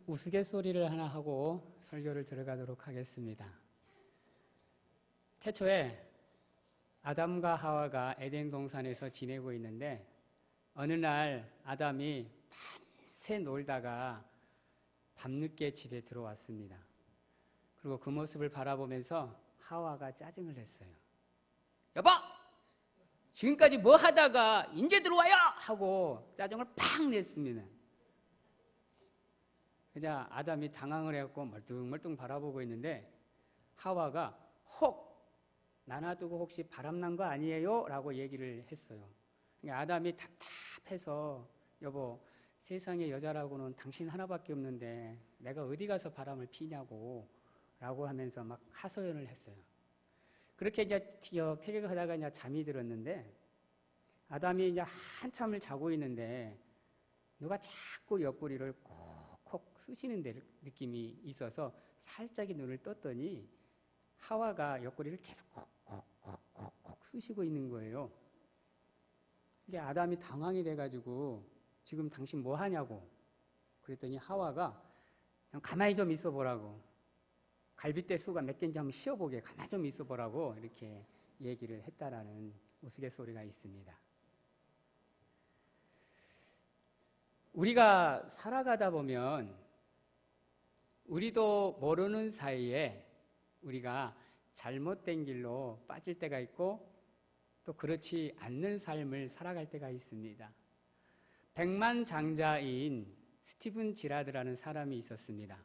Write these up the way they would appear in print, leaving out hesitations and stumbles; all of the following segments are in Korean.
우스갯소리를 하나 하고 설교를 들어가도록 하겠습니다. 태초에 아담과 하와가 에덴 동산에서 지내고 있는데 어느 날 아담이 밤새 놀다가 밤늦게 집에 들어왔습니다. 그리고 그 모습을 바라보면서 하와가 짜증을 냈어요. 여보! 지금까지 뭐 하다가 이제 들어와요! 하고 짜증을 팍 냈습니다. 그냥 아담이 당황을 해갖고 멀뚱멀뚱 바라보고 있는데 하와가 혹 나놔두고 혹시 바람난 거 아니에요? 라고 얘기를 했어요. 그러니까 아담이 답답해서 여보, 세상에 여자라고는 당신 하나밖에 없는데 내가 어디 가서 바람을 피냐고 라고 하면서 막 하소연을 했어요. 그렇게 이제 티격태격하다가 이제 잠이 들었는데 아담이 이제 한참을 자고 있는데 누가 자꾸 옆구리를 콕콕 쑤시는 느낌이 있어서 살짝이 눈을 떴더니 하와가 옆구리를 계속 콕콕콕콕 쑤시고 있는 거예요. 이게 아담이 당황이 돼가지고 지금 당신 뭐 하냐고 그랬더니 하와가 그냥 가만히 좀 있어 보라고, 갈빗대 수가 몇 개인지 한번 쉬어보게 가만히 좀 있어 보라고 이렇게 얘기를 했다라는 우스갯소리가 있습니다. 우리가 살아가다 보면 우리도 모르는 사이에 우리가 잘못된 길로 빠질 때가 있고 또 그렇지 않는 삶을 살아갈 때가 있습니다. 백만장자인 스티븐 지라드라는 사람이 있었습니다.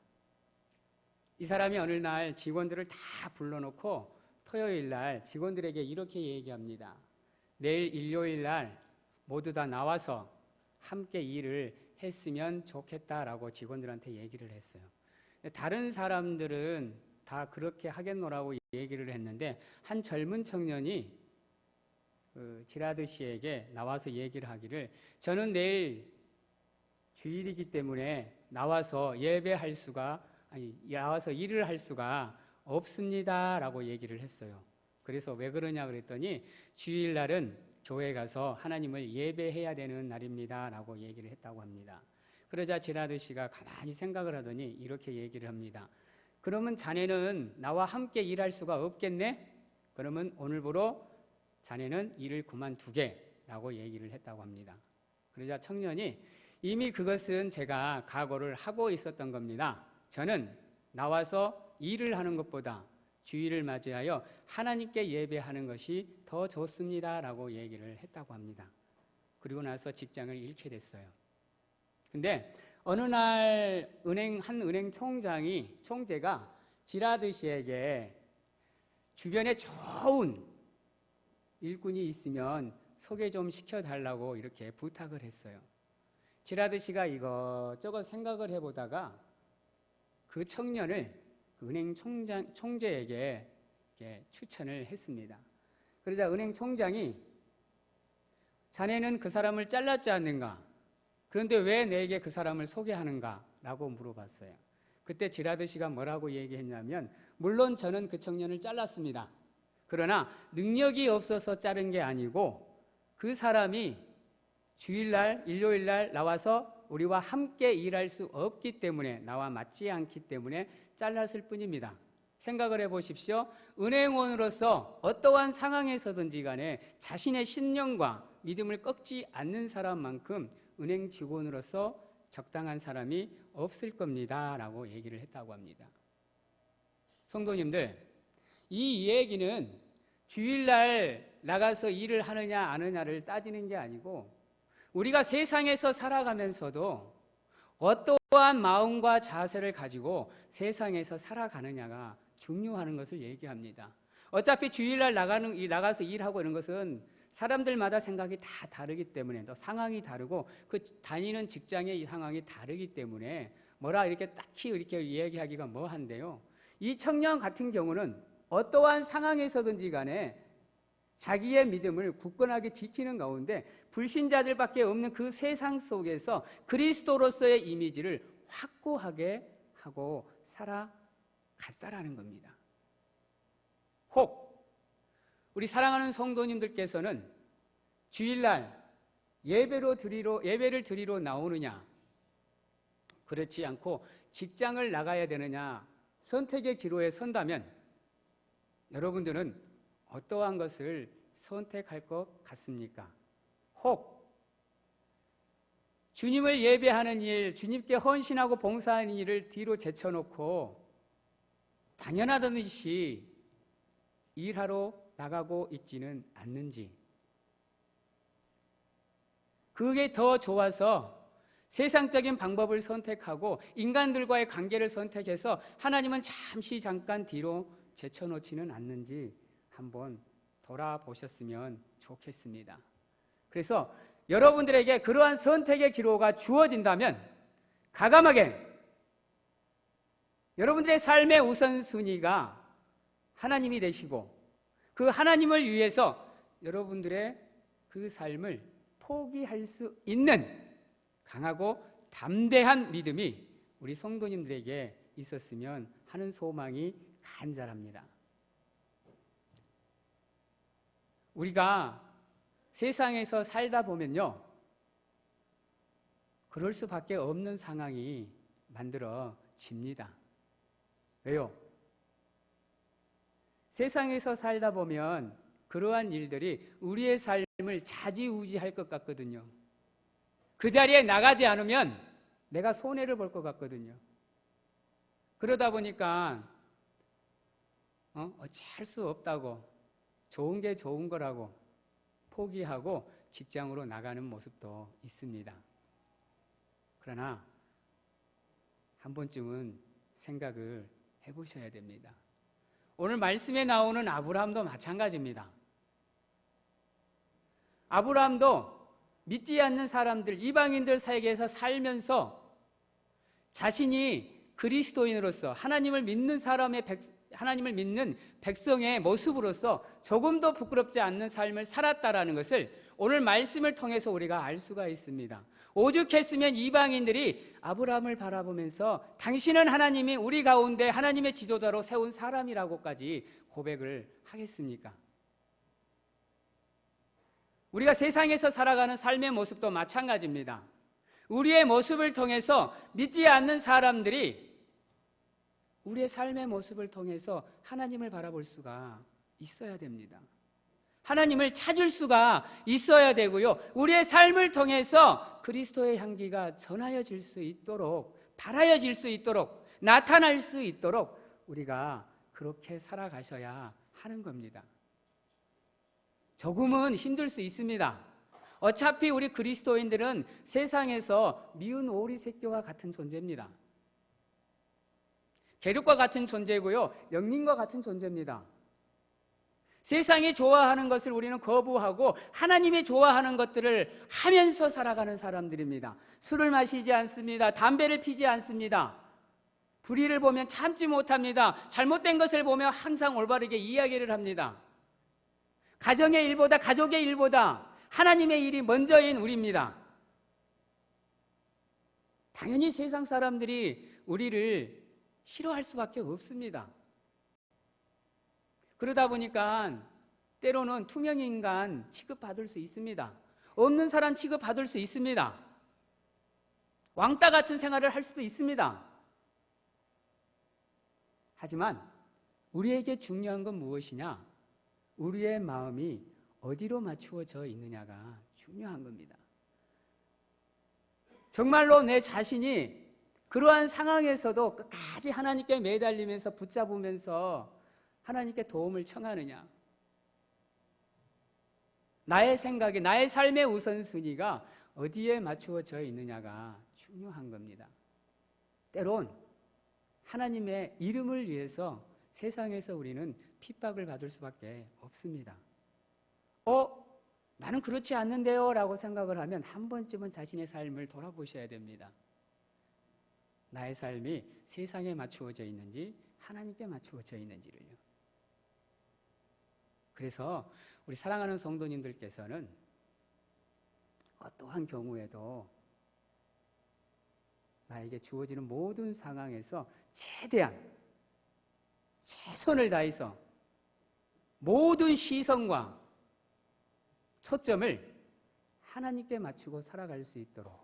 이 사람이 어느 날 직원들을 다 불러놓고 토요일 날 직원들에게 이렇게 얘기합니다. 내일 일요일 날 모두 다 나와서 함께 일을 했으면 좋겠다라고 직원들한테 얘기를 했어요. 다른 사람들은 다 그렇게 하겠노라고 얘기를 했는데 한 젊은 청년이 지라드 씨에게 나와서 얘기를 하기를 저는 내일 주일이기 때문에 나와서 나와서 일을 할 수가 없습니다 라고 얘기를 했어요. 그래서 왜 그러냐 그랬더니 주일날은 교회 가서 하나님을 예배해야 되는 날입니다 라고 얘기를 했다고 합니다. 그러자 지라드 씨가 가만히 생각을 하더니 이렇게 얘기를 합니다. 그러면 자네는 나와 함께 일할 수가 없겠네? 그러면 오늘부로 자네는 일을 그만두게 라고 얘기를 했다고 합니다. 그러자 청년이 이미 그것은 제가 각오를 하고 있었던 겁니다. 저는 나와서 일을 하는 것보다 주일을 맞이하여 하나님께 예배하는 것이 더 좋습니다 라고 얘기를 했다고 합니다. 그리고 나서 직장을 잃게 됐어요. 근데 어느 날 한 은행 총재가 지라드 씨에게 주변에 좋은 일꾼이 있으면 소개 좀 시켜달라고 이렇게 부탁을 했어요. 지라드 씨가 이것저것 생각을 해보다가 그 청년을 은행 총재에게 추천을 했습니다. 그러자 은행 총장이 자네는 그 사람을 잘랐지 않는가? 그런데 왜 내게 그 사람을 소개하는가? 라고 물어봤어요. 그때 지라드 씨가 뭐라고 얘기했냐면 물론 저는 그 청년을 잘랐습니다. 그러나 능력이 없어서 자른 게 아니고 그 사람이 주일날, 일요일날 나와서 우리와 함께 일할 수 없기 때문에 나와 맞지 않기 때문에 잘랐을 뿐입니다. 생각을 해보십시오. 은행원으로서 어떠한 상황에서든지 간에 자신의 신념과 믿음을 꺾지 않는 사람만큼 은행 직원으로서 적당한 사람이 없을 겁니다 라고 얘기를 했다고 합니다. 성도님들, 이 얘기는 주일날 나가서 일을 하느냐 안 하느냐를 따지는 게 아니고 우리가 세상에서 살아가면서도 어떠한 마음과 자세를 가지고 세상에서 살아가느냐가 중요한 것을 얘기합니다. 어차피 주일날 나가서 일하고 이런 것은 사람들마다 생각이 다 다르기 때문에 또 상황이 다르고 그 다니는 직장의 상황이 다르기 때문에 뭐라 이렇게 딱히 이렇게 얘기하기가 뭐한데요. 이 청년 같은 경우는 어떠한 상황에서든지 간에 자기의 믿음을 굳건하게 지키는 가운데 불신자들밖에 없는 그 세상 속에서 그리스도로서의 이미지를 확고하게 하고 살아갔다라는 겁니다. 혹 우리 사랑하는 성도님들께서는 주일날 예배를 드리러 나오느냐 그렇지 않고 직장을 나가야 되느냐 선택의 기로에 선다면 여러분들은 어떠한 것을 선택할 것 같습니까? 혹 주님을 예배하는 일, 주님께 헌신하고 봉사하는 일을 뒤로 제쳐놓고 당연하듯이 일하러 나가고 있지는 않는지, 그게 더 좋아서 세상적인 방법을 선택하고 인간들과의 관계를 선택해서 하나님은 잠깐 뒤로 제쳐놓지는 않는지 한번 돌아보셨으면 좋겠습니다. 그래서 여러분들에게 그러한 선택의 기로가 주어진다면 과감하게 여러분들의 삶의 우선순위가 하나님이 되시고 그 하나님을 위해서 여러분들의 그 삶을 포기할 수 있는 강하고 담대한 믿음이 우리 성도님들에게 있었으면 하는 소망이 간절합니다. 우리가 세상에서 살다 보면요, 그럴 수밖에 없는 상황이 만들어집니다. 왜요? 세상에서 살다 보면 그러한 일들이 우리의 삶을 좌지우지할 것 같거든요. 그 자리에 나가지 않으면 내가 손해를 볼 것 같거든요. 그러다 보니까 어찌할 수 없다고, 좋은 게 좋은 거라고 포기하고 직장으로 나가는 모습도 있습니다. 그러나 한 번쯤은 생각을 해보셔야 됩니다. 오늘 말씀에 나오는 아브라함도 마찬가지입니다. 아브라함도 믿지 않는 사람들, 이방인들 사이에서 살면서 자신이 그리스도인으로서 하나님을 믿는 하나님을 믿는 백성의 모습으로서 조금도 부끄럽지 않는 삶을 살았다라는 것을 오늘 말씀을 통해서 우리가 알 수가 있습니다. 오죽했으면 이방인들이 아브라함을 바라보면서 당신은 하나님이 우리 가운데 하나님의 지도자로 세운 사람이라고까지 고백을 하겠습니까? 우리가 세상에서 살아가는 삶의 모습도 마찬가지입니다. 우리의 모습을 통해서 믿지 않는 사람들이 우리의 삶의 모습을 통해서 하나님을 바라볼 수가 있어야 됩니다. 하나님을 찾을 수가 있어야 되고요. 우리의 삶을 통해서 그리스도의 향기가 전하여질 수 있도록, 발하여질 수 있도록, 나타날 수 있도록 우리가 그렇게 살아가셔야 하는 겁니다. 조금은 힘들 수 있습니다. 어차피 우리 그리스도인들은 세상에서 미운 오리 새끼와 같은 존재입니다. 계륵과 같은 존재고요, 영린과 같은 존재입니다. 세상이 좋아하는 것을 우리는 거부하고 하나님이 좋아하는 것들을 하면서 살아가는 사람들입니다. 술을 마시지 않습니다. 담배를 피지 않습니다. 불의를 보면 참지 못합니다. 잘못된 것을 보면 항상 올바르게 이야기를 합니다. 가정의 일보다, 가족의 일보다 하나님의 일이 먼저인 우리입니다. 당연히 세상 사람들이 우리를 싫어할 수밖에 없습니다. 그러다 보니까 때로는 투명인간 취급받을 수 있습니다. 없는 사람 취급받을 수 있습니다. 왕따 같은 생활을 할 수도 있습니다. 하지만 우리에게 중요한 건 무엇이냐? 우리의 마음이 어디로 맞추어져 있느냐가 중요한 겁니다. 정말로 내 자신이 그러한 상황에서도 끝까지 하나님께 매달리면서 붙잡으면서 하나님께 도움을 청하느냐? 나의 생각이, 나의 삶의 우선순위가 어디에 맞추어져 있느냐가 중요한 겁니다. 때론 하나님의 이름을 위해서 세상에서 우리는 핍박을 받을 수밖에 없습니다. 나는 그렇지 않는데요 라고 생각을 하면 한 번쯤은 자신의 삶을 돌아보셔야 됩니다. 나의 삶이 세상에 맞추어져 있는지 하나님께 맞추어져 있는지를요. 그래서 우리 사랑하는 성도님들께서는 어떠한 경우에도 나에게 주어지는 모든 상황에서 최대한 최선을 다해서 모든 시선과 초점을 하나님께 맞추고 살아갈 수 있도록,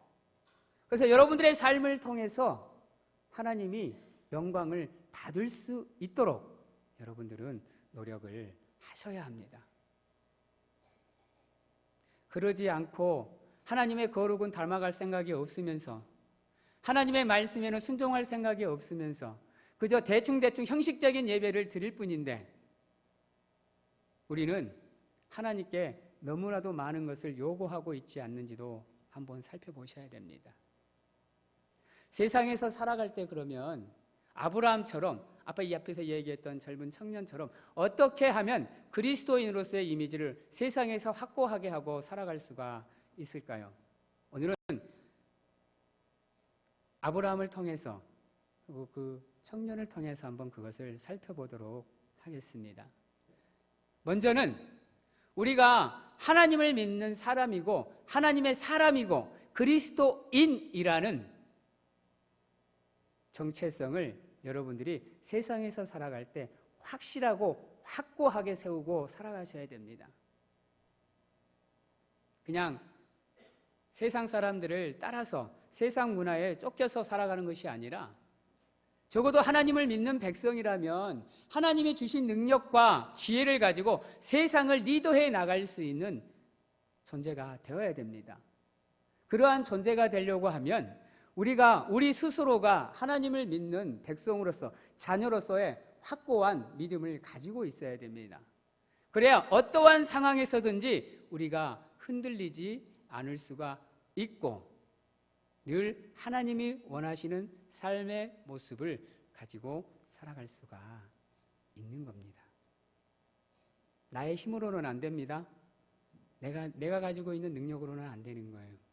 그래서 여러분들의 삶을 통해서 하나님이 영광을 받을 수 있도록 여러분들은 노력을 하셔야 합니다. 그러지 않고 하나님의 거룩은 닮아갈 생각이 없으면서 하나님의 말씀에는 순종할 생각이 없으면서 그저 대충대충 형식적인 예배를 드릴 뿐인데 우리는 하나님께 너무나도 많은 것을 요구하고 있지 않는지도 한번 살펴보셔야 됩니다. 세상에서 살아갈 때 그러면 아브라함처럼 아까 이 앞에서 얘기했던 젊은 청년처럼 어떻게 하면 그리스도인으로서의 이미지를 세상에서 확고하게 하고 살아갈 수가 있을까요? 오늘은 아브라함을 통해서 그리고 그 청년을 통해서 한번 그것을 살펴보도록 하겠습니다. 먼저는 우리가 하나님을 믿는 사람이고 하나님의 사람이고 그리스도인이라는 정체성을 여러분들이 세상에서 살아갈 때 확실하고 확고하게 세우고 살아가셔야 됩니다. 그냥 세상 사람들을 따라서 세상 문화에 쫓겨서 살아가는 것이 아니라 적어도 하나님을 믿는 백성이라면 하나님이 주신 능력과 지혜를 가지고 세상을 리더해 나갈 수 있는 존재가 되어야 됩니다. 그러한 존재가 되려고 하면 우리 스스로가 하나님을 믿는 백성으로서 자녀로서의 확고한 믿음을 가지고 있어야 됩니다. 그래야 어떠한 상황에서든지 우리가 흔들리지 않을 수가 있고 늘 하나님이 원하시는 삶의 모습을 가지고 살아갈 수가 있는 겁니다. 나의 힘으로는 안 됩니다. 내가 가지고 있는 능력으로는 안 되는 거예요.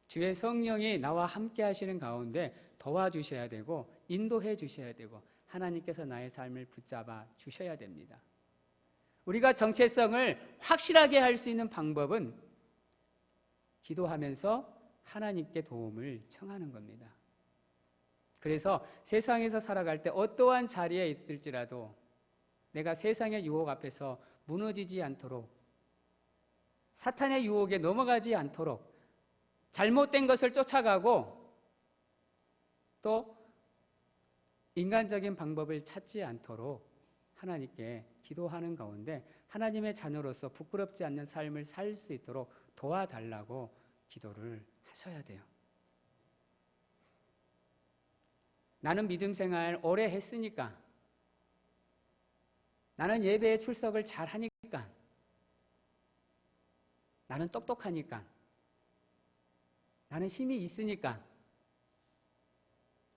주의 성령이 나와 함께 하시는 가운데 도와주셔야 되고 인도해 주셔야 되고 하나님께서 나의 삶을 붙잡아 주셔야 됩니다. 우리가 정체성을 확실하게 할 수 있는 방법은 기도하면서 하나님께 도움을 청하는 겁니다. 그래서 세상에서 살아갈 때 어떠한 자리에 있을지라도 내가 세상의 유혹 앞에서 무너지지 않도록 사탄의 유혹에 넘어가지 않도록 잘못된 것을 쫓아가고 또 인간적인 방법을 찾지 않도록 하나님께 기도하는 가운데 하나님의 자녀로서 부끄럽지 않는 삶을 살 수 있도록 도와달라고 기도를 하셔야 돼요. 나는 믿음 생활 오래 했으니까 나는 예배에 출석을 잘 하니까 나는 똑똑하니까 나는 힘이 있으니까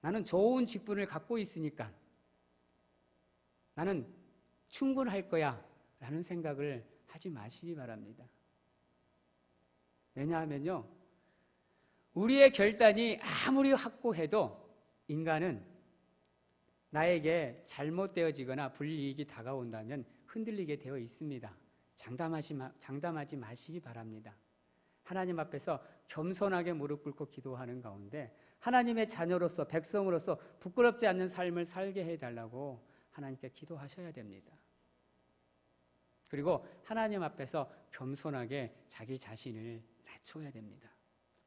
나는 좋은 직분을 갖고 있으니까 나는 충분할 거야 라는 생각을 하지 마시기 바랍니다. 왜냐하면요 우리의 결단이 아무리 확고해도 인간은 나에게 잘못되어지거나 불이익이 다가온다면 흔들리게 되어 있습니다. 장담하지 마시기 바랍니다. 하나님 앞에서 겸손하게 무릎 꿇고 기도하는 가운데 하나님의 자녀로서 백성으로서 부끄럽지 않는 삶을 살게 해달라고 하나님께 기도하셔야 됩니다. 그리고 하나님 앞에서 겸손하게 자기 자신을 낮춰야 됩니다.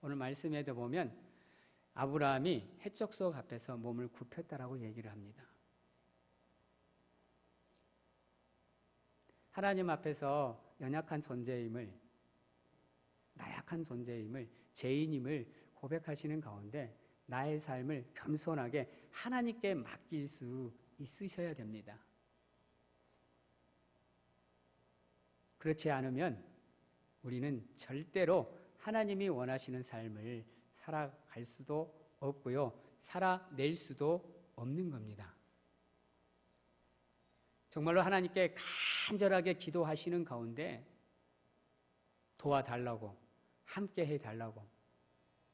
오늘 말씀에도 보면 아브라함이 해적석 앞에서 몸을 굽혔다라고 얘기를 합니다. 하나님 앞에서 연약한 존재임을 나약한 존재임을 죄인임을 고백하시는 가운데 나의 삶을 겸손하게 하나님께 맡길 수 있으셔야 됩니다. 그렇지 않으면 우리는 절대로 하나님이 원하시는 삶을 살아갈 수도 없고요. 살아낼 수도 없는 겁니다. 정말로 하나님께 간절하게 기도하시는 가운데 도와달라고 함께 해달라고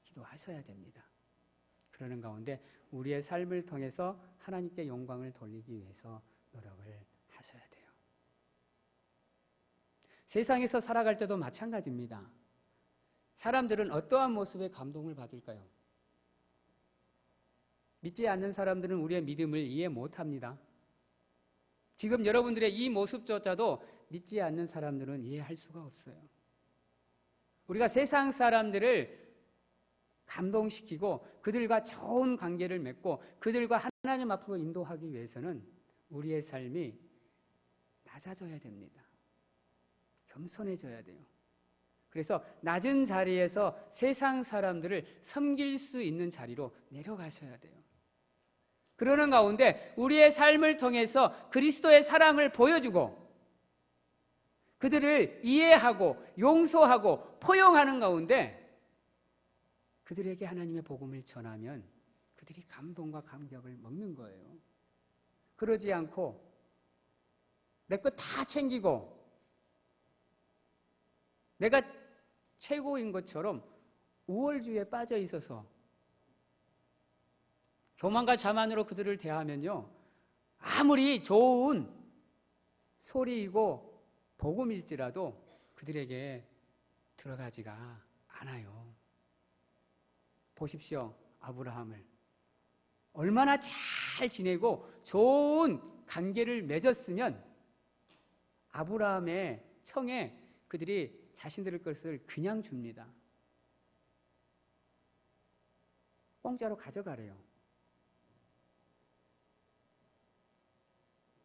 기도하셔야 됩니다. 그러는 가운데 우리의 삶을 통해서 하나님께 영광을 돌리기 위해서 노력을 하셔야 돼요. 세상에서 살아갈 때도 마찬가지입니다. 사람들은 어떠한 모습에 감동을 받을까요? 믿지 않는 사람들은 우리의 믿음을 이해 못합니다. 지금 여러분들의 이 모습조차도 믿지 않는 사람들은 이해할 수가 없어요. 우리가 세상 사람들을 감동시키고 그들과 좋은 관계를 맺고 그들과 하나님 앞으로 인도하기 위해서는 우리의 삶이 낮아져야 됩니다. 겸손해져야 돼요. 그래서 낮은 자리에서 세상 사람들을 섬길 수 있는 자리로 내려가셔야 돼요. 그러는 가운데 우리의 삶을 통해서 그리스도의 사랑을 보여주고 그들을 이해하고 용서하고 포용하는 가운데 그들에게 하나님의 복음을 전하면 그들이 감동과 감격을 먹는 거예요. 그러지 않고 내 거 다 챙기고 내가 최고인 것처럼 우월주의에 빠져 있어서 교만과 자만으로 그들을 대하면요, 아무리 좋은 소리이고 복음일지라도 그들에게 들어가지가 않아요. 보십시오. 아브라함을 얼마나 잘 지내고 좋은 관계를 맺었으면 아브라함의 청에 그들이 자신들의 것을 그냥 줍니다. 공짜로 가져가래요.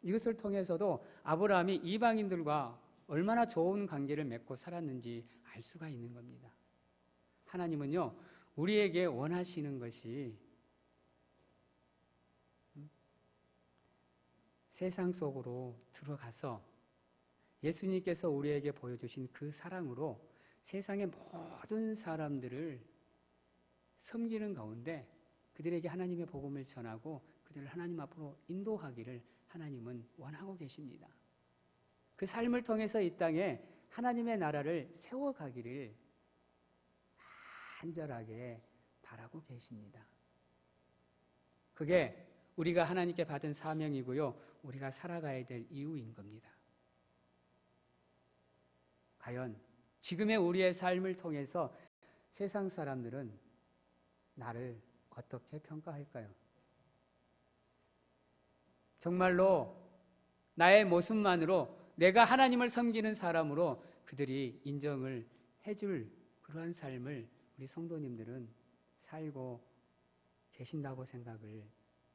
이것을 통해서도 아브라함이 이방인들과 얼마나 좋은 관계를 맺고 살았는지 알 수가 있는 겁니다. 하나님은요, 우리에게 원하시는 것이 세상 속으로 들어가서 예수님께서 우리에게 보여주신 그 사랑으로 세상의 모든 사람들을 섬기는 가운데 그들에게 하나님의 복음을 전하고 그들을 하나님 앞으로 인도하기를 하나님은 원하고 계십니다. 그 삶을 통해서 이 땅에 하나님의 나라를 세워가기를 간절하게 바라고 계십니다. 그게 우리가 하나님께 받은 사명이고요, 우리가 살아가야 될 이유인 겁니다. 과연 지금의 우리의 삶을 통해서 세상 사람들은 나를 어떻게 평가할까요? 정말로 나의 모습만으로 내가 하나님을 섬기는 사람으로 그들이 인정을 해줄 그러한 삶을 우리 성도님들은 살고 계신다고 생각을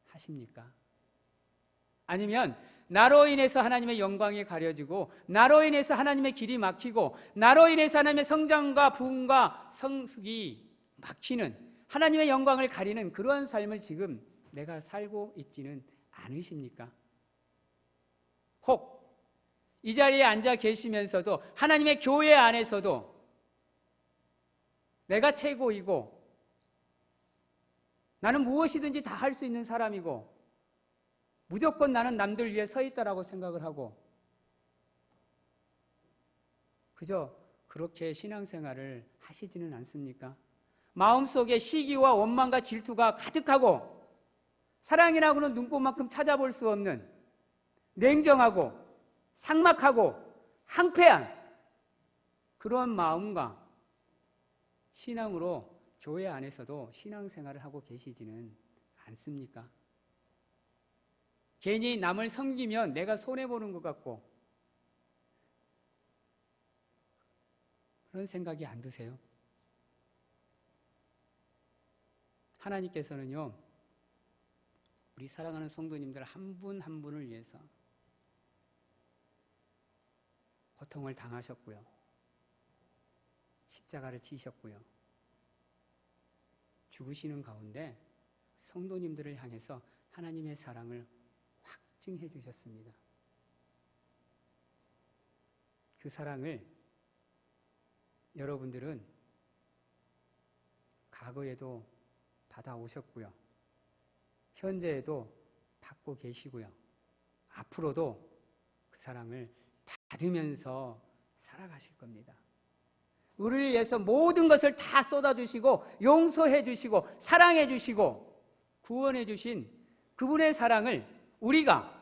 하십니까? 아니면 나로 인해서 하나님의 영광이 가려지고 나로 인해서 하나님의 길이 막히고 나로 인해서 하나님의 성장과 부흥과 성숙이 막히는 하나님의 영광을 가리는 그러한 삶을 지금 내가 살고 있지는 않으십니까? 혹 이 자리에 앉아 계시면서도 하나님의 교회 안에서도 내가 최고이고 나는 무엇이든지 다 할 수 있는 사람이고 무조건 나는 남들 위에 서 있다라고 생각을 하고 그저 그렇게 신앙생활을 하시지는 않습니까? 마음속에 시기와 원망과 질투가 가득하고 사랑이라고는 눈꽃만큼 찾아볼 수 없는 냉정하고 삭막하고 항폐한 그런 마음과 신앙으로 교회 안에서도 신앙생활을 하고 계시지는 않습니까? 괜히 남을 섬기면 내가 손해보는 것 같고 그런 생각이 안 드세요? 하나님께서는요, 우리 사랑하는 성도님들 한 분 한 분을 위해서 고통을 당하셨고요, 십자가를 지셨고요, 죽으시는 가운데 성도님들을 향해서 하나님의 사랑을 확증해 주셨습니다. 그 사랑을 여러분들은 과거에도 받아오셨고요, 현재에도 받고 계시고요, 앞으로도 그 사랑을 받으면서 살아가실 겁니다. 우리를 위해서 모든 것을 다 쏟아주시고 용서해 주시고 사랑해 주시고 구원해 주신 그분의 사랑을 우리가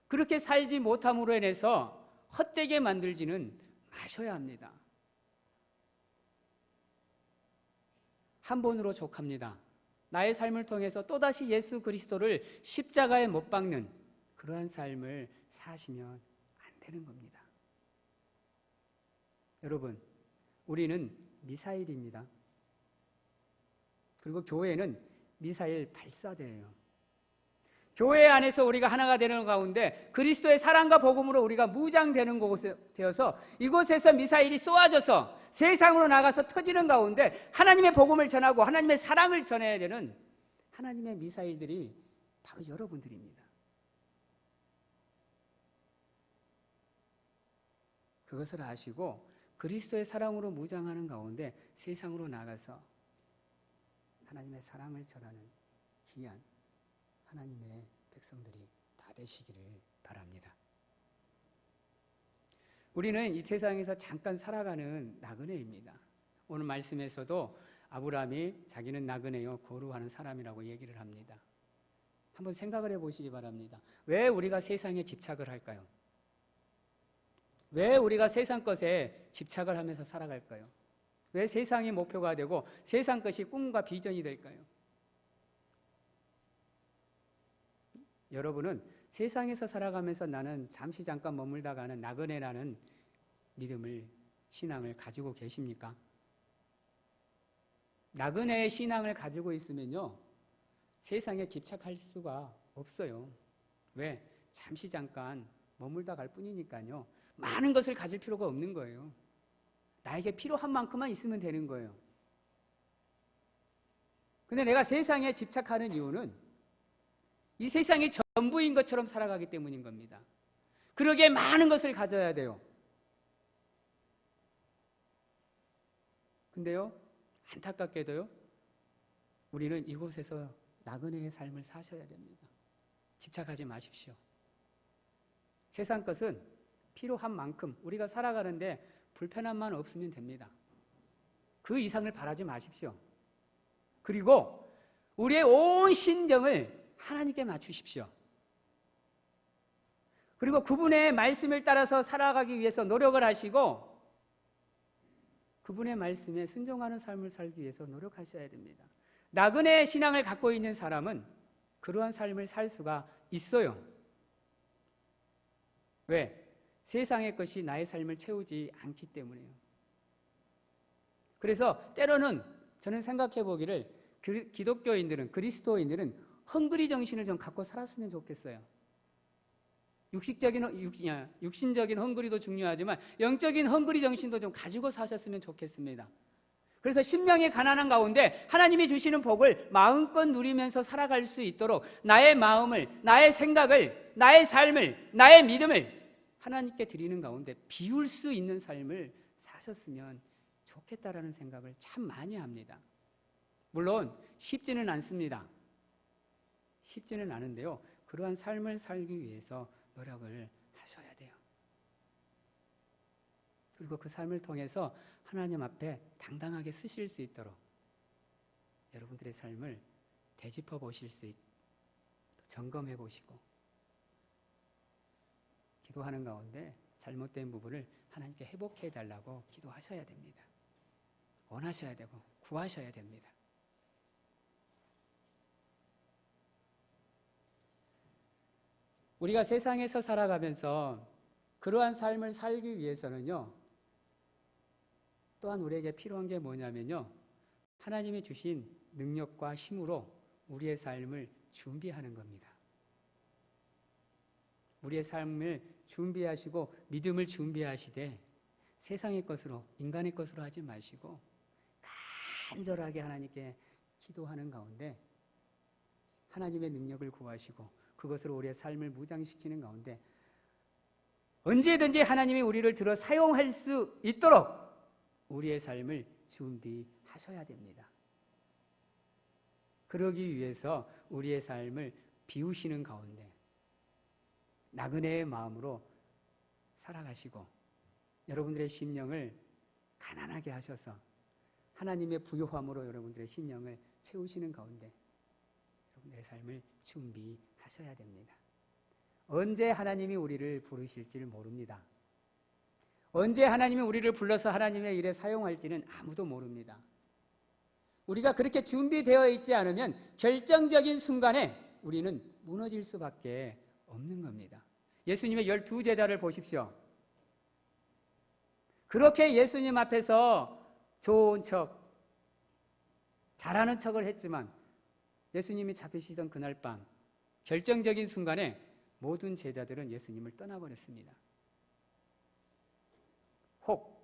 그렇게 살지 못함으로 인해서 헛되게 만들지는 마셔야 합니다. 한 번으로 족합니다. 나의 삶을 통해서 또다시 예수 그리스도를 십자가에 못 박는 그러한 삶을 사시면 안 되는 겁니다. 여러분, 우리는 미사일입니다. 그리고 교회는 미사일 발사대예요. 교회 안에서 우리가 하나가 되는 가운데 그리스도의 사랑과 복음으로 우리가 무장되는 곳에 되어서 이곳에서 미사일이 쏘아져서 세상으로 나가서 터지는 가운데 하나님의 복음을 전하고 하나님의 사랑을 전해야 되는 하나님의 미사일들이 바로 여러분들입니다. 그것을 아시고 그리스도의 사랑으로 무장하는 가운데 세상으로 나가서 하나님의 사랑을 전하는 귀한 하나님의 백성들이 다 되시기를 바랍니다. 우리는 이 세상에서 잠깐 살아가는 나그네입니다. 오늘 말씀에서도 아브라함이 자기는 나그네요 거루하는 사람이라고 얘기를 합니다. 한번 생각을 해보시기 바랍니다. 왜 우리가 세상에 집착을 할까요? 왜 우리가 세상 것에 집착을 하면서 살아갈까요? 왜 세상이 목표가 되고 세상 것이 꿈과 비전이 될까요? 여러분은 세상에서 살아가면서 나는 잠시 잠깐 머물다 가는 나그네라는 믿음을, 신앙을 가지고 계십니까? 나그네의 신앙을 가지고 있으면요, 세상에 집착할 수가 없어요. 왜? 잠시 잠깐 머물다 갈 뿐이니까요. 많은 것을 가질 필요가 없는 거예요. 나에게 필요한 만큼만 있으면 되는 거예요. 근데 내가 세상에 집착하는 이유는 이 세상이 전부인 것처럼 살아가기 때문인 겁니다. 그러기에 많은 것을 가져야 돼요. 근데요, 안타깝게도요, 우리는 이곳에서 나그네의 삶을 사셔야 됩니다. 집착하지 마십시오. 세상 것은 필요한 만큼 우리가 살아가는데 불편함만 없으면 됩니다. 그 이상을 바라지 마십시오. 그리고 우리의 온 심정을 하나님께 맞추십시오. 그리고 그분의 말씀을 따라서 살아가기 위해서 노력을 하시고 그분의 말씀에 순종하는 삶을 살기 위해서 노력하셔야 됩니다. 나그네의 신앙을 갖고 있는 사람은 그러한 삶을 살 수가 있어요. 왜? 세상의 것이 나의 삶을 채우지 않기 때문이에요. 그래서 때로는 저는 생각해 보기를 기독교인들은, 그리스도인들은 헝그리 정신을 좀 갖고 살았으면 좋겠어요. 육신적인 헝그리도 중요하지만 영적인 헝그리 정신도 좀 가지고 사셨으면 좋겠습니다. 그래서 심령이 가난한 가운데 하나님이 주시는 복을 마음껏 누리면서 살아갈 수 있도록 나의 마음을, 나의 생각을, 나의 삶을, 나의 믿음을 하나님께 드리는 가운데 비울 수 있는 삶을 사셨으면 좋겠다라는 생각을 참 많이 합니다. 물론 쉽지는 않습니다. 쉽지는 않은데요, 그러한 삶을 살기 위해서 노력을 하셔야 돼요. 그리고 그 삶을 통해서 하나님 앞에 당당하게 쓰실 수 있도록 여러분들의 삶을 되짚어 보실 수 있고 점검해 보시고 기도하는 가운데 잘못된 부분을 하나님께 회복해 달라고 기도하셔야 됩니다. 원하셔야 되고 구하셔야 됩니다. 우리가 세상에서 살아가면서 그러한 삶을 살기 위해서는요, 또한 우리에게 필요한 게 뭐냐면요, 하나님이 주신 능력과 힘으로 우리의 삶을 준비하는 겁니다. 우리의 삶을 준비하시고 믿음을 준비하시되 세상의 것으로, 인간의 것으로 하지 마시고 간절하게 하나님께 기도하는 가운데 하나님의 능력을 구하시고 그것으로 우리의 삶을 무장시키는 가운데 언제든지 하나님이 우리를 들어 사용할 수 있도록 우리의 삶을 준비하셔야 됩니다. 그러기 위해서 우리의 삶을 비우시는 가운데 나그네의 마음으로 살아가시고 여러분들의 심령을 가난하게 하셔서 하나님의 부요함으로 여러분들의 심령을 채우시는 가운데 여러분들의 삶을 준비하셔야 됩니다. 언제 하나님이 우리를 부르실지를 모릅니다. 언제 하나님이 우리를 불러서 하나님의 일에 사용할지는 아무도 모릅니다. 우리가 그렇게 준비되어 있지 않으면 결정적인 순간에 우리는 무너질 수밖에 없는 겁니다. 예수님의 12제자를 보십시오. 그렇게 예수님 앞에서 좋은 척, 잘하는 척을 했지만 예수님이 잡히시던 그날 밤 결정적인 순간에 모든 제자들은 예수님을 떠나버렸습니다. 혹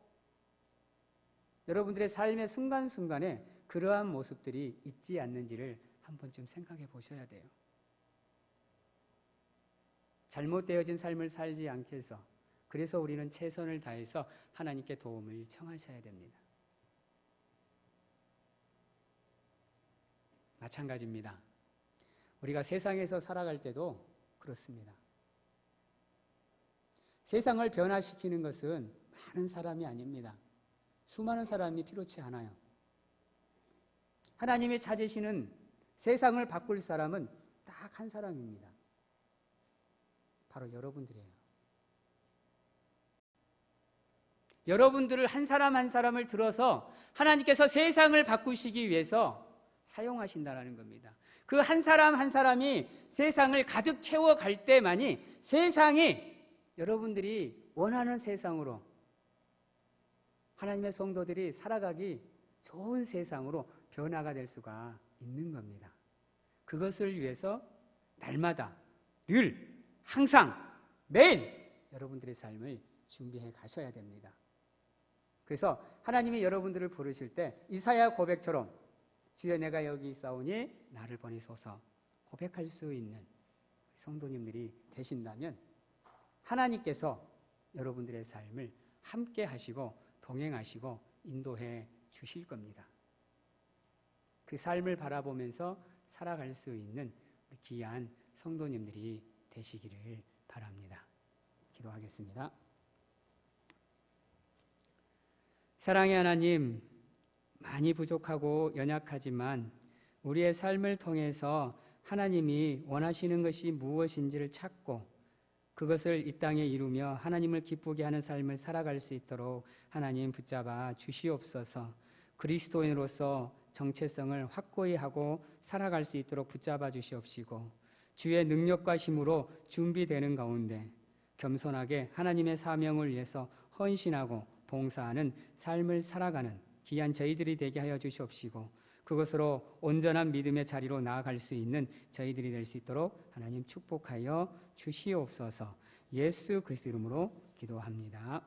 여러분들의 삶의 순간순간에 그러한 모습들이 있지 않는지를 한 번쯤 생각해 보셔야 돼요. 잘못되어진 삶을 살지 않게 해서, 그래서 우리는 최선을 다해서 하나님께 도움을 청하셔야 됩니다. 마찬가지입니다. 우리가 세상에서 살아갈 때도 그렇습니다. 세상을 변화시키는 것은 많은 사람이 아닙니다. 수많은 사람이 필요치 않아요. 하나님이 찾으시는 세상을 바꿀 사람은 딱 한 사람입니다. 바로 여러분들이에요. 여러분들을 한 사람 한 사람을 들어서 하나님께서 세상을 바꾸시기 위해서 사용하신다는 겁니다. 그 한 사람 한 사람이 세상을 가득 채워갈 때만이 세상이 여러분들이 원하는 세상으로, 하나님의 성도들이 살아가기 좋은 세상으로 변화가 될 수가 있는 겁니다. 그것을 위해서 날마다, 늘, 항상, 매일 여러분들의 삶을 준비해 가셔야 됩니다. 그래서 하나님이 여러분들을 부르실 때 이사야 고백처럼 주여 내가 여기 있사오니 나를 보내소서 고백할 수 있는 성도님들이 되신다면 하나님께서 여러분들의 삶을 함께 하시고 동행하시고 인도해 주실 겁니다. 그 삶을 바라보면서 살아갈 수 있는 귀한 성도님들이 되시기를 바랍니다. 기도하겠습니다. 사랑의 하나님, 많이 부족하고 연약하지만 우리의 삶을 통해서 하나님이 원하시는 것이 무엇인지를 찾고 그것을 이 땅에 이루며 하나님을 기쁘게 하는 삶을 살아갈 수 있도록 하나님 붙잡아 주시옵소서. 그리스도인으로서 정체성을 확고히 하고 살아갈 수 있도록 붙잡아 주시옵시고 주의 능력과 힘으로 준비되는 가운데 겸손하게 하나님의 사명을 위해서 헌신하고 봉사하는 삶을 살아가는 귀한 저희들이 되게 하여 주시옵시고 그것으로 온전한 믿음의 자리로 나아갈 수 있는 저희들이 될 수 있도록 하나님 축복하여 주시옵소서. 예수 그리스도 이름으로 기도합니다.